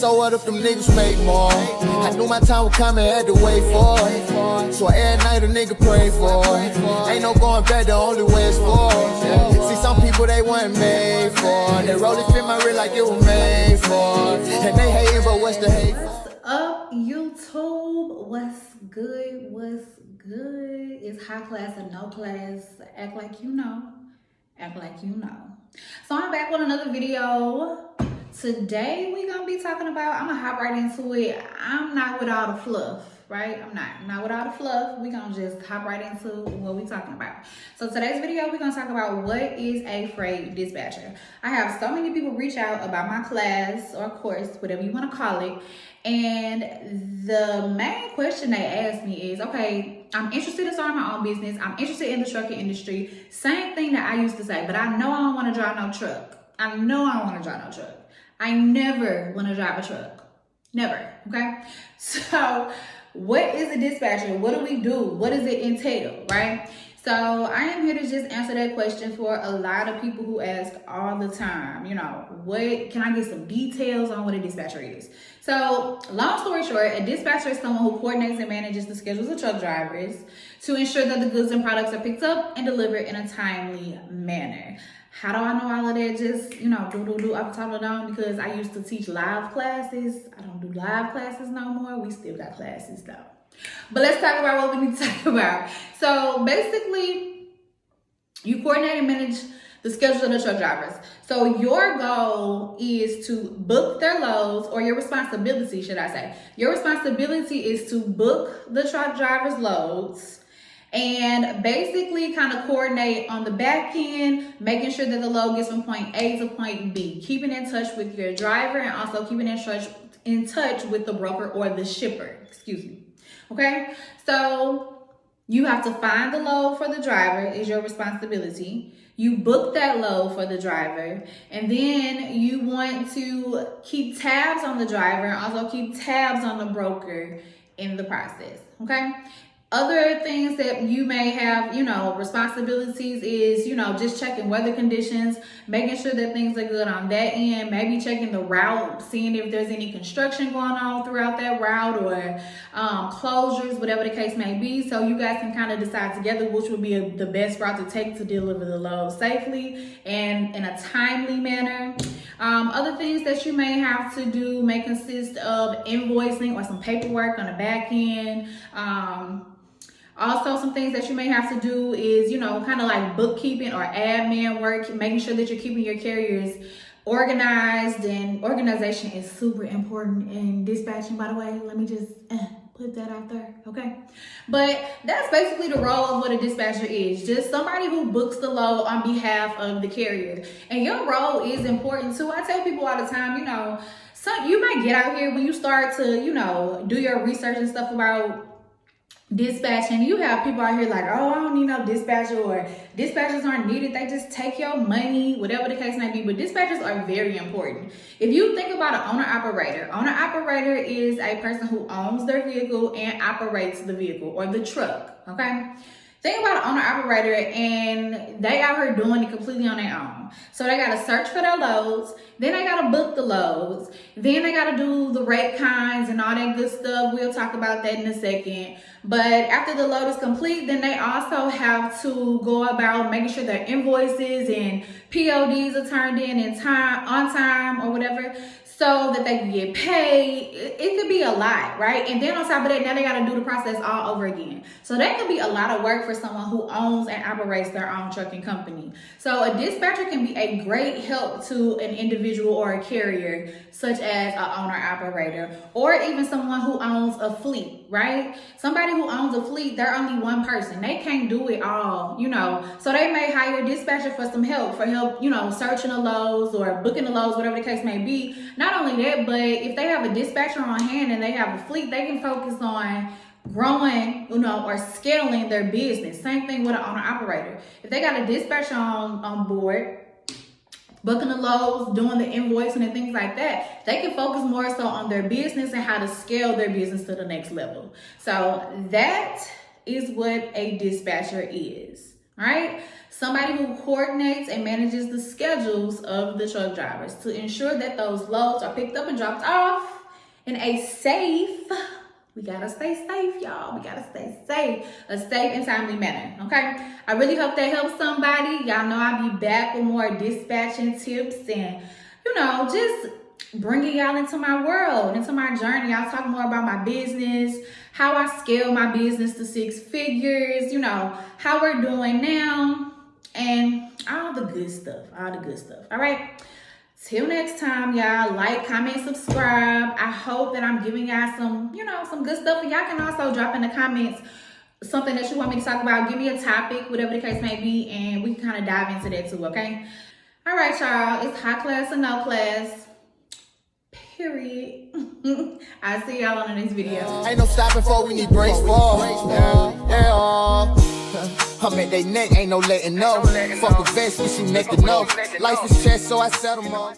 So what if them niggas make more? I knew my time would come and had to wait for it. So every night a nigga pray for it. Ain't no going back, the only way is forward. See some people they weren't made for. They rolling fit my real like it was made for. And they hating, but what's the hate for? What's up, YouTube? What's good? What's good? It's high class and no class. Act like you know. Act like you know. So I'm back with another video. Today we're gonna be talking about, I'm gonna hop right into it. I'm not with all the fluff, right? I'm not with all the fluff. We're gonna just hop right into what we're talking about. So today's video, we're gonna talk about what is a freight dispatcher. I have so many people reach out about my class or course, whatever you wanna call it. And the main question they ask me is, okay, I'm interested in starting my own business. I'm interested in the trucking industry. Same thing that I used to say, but I know I don't wanna drive no truck. I know I don't wanna drive no truck. I never want to drive a truck. Never, okay? So what is a dispatcher? What do we do? What does it entail, right? So I am here to just answer that question for a lot of people who ask all the time, you know, what can I get some details on what a dispatcher is? So long story short, a dispatcher is someone who coordinates and manages the schedules of truck drivers to ensure that the goods and products are picked up and delivered in a timely manner. How do I know all of that? Just, you know, up top and down, because I used to teach live classes. I don't do live classes no more. We still got classes though. But let's talk about what we need to talk about. So basically, you coordinate and manage the schedules of the truck drivers. So your goal is to book their loads, or your responsibility, should I say. Your responsibility is to book the truck drivers' loads and basically kind of coordinate on the back end, making sure that the load gets from point A to point B, keeping in touch with your driver and also keeping in touch with the broker or the shipper, excuse me. Okay, so you have to find the load for the driver is your responsibility. You book that load for the driver, and then you want to keep tabs on the driver and also keep tabs on the broker in the process, okay? Other things that you may have, you know, responsibilities is, you know, just checking weather conditions, making sure that things are good on that end, maybe checking the route, seeing if there's any construction going on throughout that route or closures, whatever the case may be. So you guys can kind of decide together which would be the best route to take to deliver the load safely and in a timely manner. Other things that you may have to do may consist of invoicing or some paperwork on the back end. Also, some things that you may have to do is, you know, kind of like bookkeeping or admin work, making sure that you're keeping your carriers organized, and organization is super important in dispatching, by the way. Let me just put that out there, okay? But that's basically the role of what a dispatcher is, just somebody who books the load on behalf of the carrier. And your role is important too. I tell people all the time, you know, so you might get out here when you start to, you know, do your research and stuff about dispatching. You have people out here like, oh, I don't need no dispatcher, or dispatchers aren't needed. They just take your money, whatever the case may be. But dispatchers are very important. If you think about an owner-operator is a person who owns their vehicle and operates the vehicle or the truck, okay? Think about an owner-operator, and they out here doing it completely on their own. So they got to search for their loads, then they got to book the loads, then they got to do the rate kinds and all that good stuff. We'll talk about that in a second. But after the load is complete, then they also have to go about making sure their invoices and PODs are turned in time, on time or whatever, so that they can get paid. It could be a lot, right? And then on top of that, now they got to do the process all over again. So that could be a lot of work for someone who owns and operates their own trucking company. So a dispatcher can be a great help to an individual or a carrier, such as an owner-operator, or even someone who owns a fleet, right? Somebody who owns a fleet, they're only one person. They can't do it all, you know. So they may hire a dispatcher for some help, you know, searching the loads or booking the loads, whatever the case may be. Not only that, but if they have a dispatcher on hand and they have a fleet, they can focus on growing, you know, or scaling their business. Same thing with an owner-operator. If they got a dispatcher on board, booking the loads, doing the invoicing and things like that, they can focus more so on their business and how to scale their business to the next level. So that is what a dispatcher is. All right. Somebody who coordinates and manages the schedules of the truck drivers to ensure that those loads are picked up and dropped off in a safe, we gotta stay safe, y'all. We gotta stay safe, a safe and timely manner, okay? I really hope that helps somebody. Y'all know I'll be back with more dispatching tips and, just bringing y'all into my world, into my journey. I'll talk more about my business, how I scale my business to 6 figures, how we're doing now, and all the good stuff, all right? Till next time, y'all, like, comment, subscribe. I hope that I'm giving y'all some, some good stuff. And y'all can also drop in the comments something that you want me to talk about. Give me a topic, whatever the case may be, and we can kind of dive into that too, okay? All right, y'all, it's high class or no class, period. I'll see y'all on the next video. Ain't no stopping for we need brakes for. Yeah. I'm at they neck, ain't no letting know. Fuck a vest, we see neck to know. Life is chess, so I settle more.